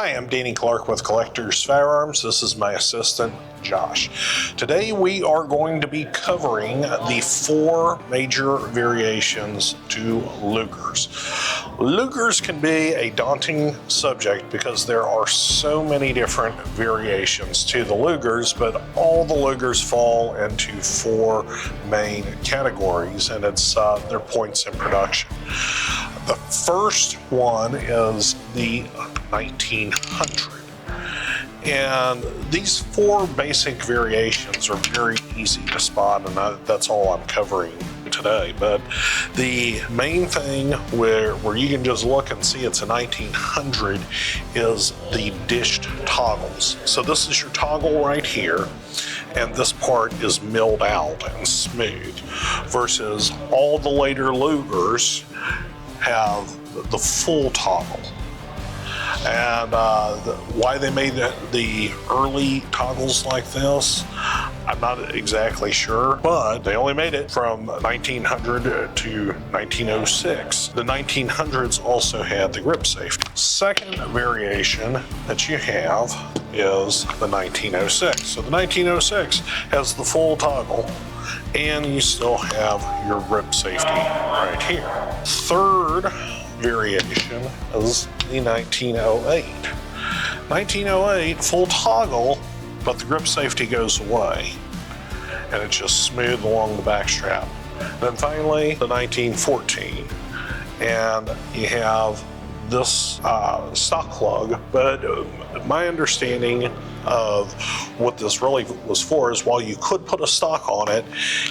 Hi, I'm Danny Clark with Collectors Firearms. This is my assistant, Josh. Today we are going to be covering the 4 major variations to Lugers. Lugers can be a daunting subject because there are so many different variations to the Lugers, but all the Lugers fall into 4 main categories, and it's their points in production. The first one is the 1900. And these 4 basic variations are very easy to spot, and that's all I'm covering today. But the main thing where you can just look and see it's a 1900 is the dished toggles. So this is your toggle right here, and this part is milled out and smooth, versus all the later Lugers have the full toggle. And why they made the early toggles like this, I'm not exactly sure, but they only made it from 1900 to 1906. The 1900s also had the grip safety. Second variation that you have is the 1906. So the 1906 has the full toggle, and you still have your grip safety right here. Third variation is the 1908. 1908, full toggle, but the grip safety goes away, and it's just smooth along the back strap. Then finally, the 1914, and you have this stock lug, but my understanding of what this really was for is while you could put a stock on it,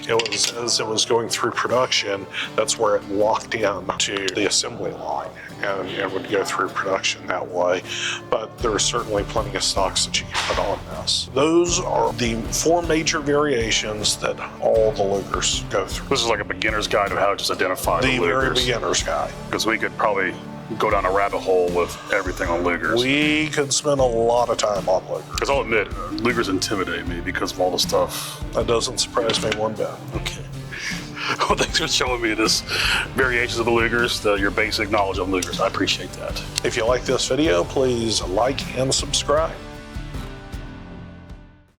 it was as it was going through production, that's where it locked in to the assembly line, and it would go through production that way. But there are certainly plenty of stocks that you can put on this. Those are the 4 major variations that all the Lugers go through. This is like a beginner's guide of how to just identify the Lugers. Very beginner's guide. Because we could probably go down a rabbit hole with everything on Lugers. We could spend a lot of time on Lugers. Because I'll admit, Lugers intimidate me because of all the stuff. That doesn't surprise me one bit. Okay. Well, thanks for showing me this variations of the Lugers, your basic knowledge on Lugers. I appreciate that. If you like this video, please like and subscribe.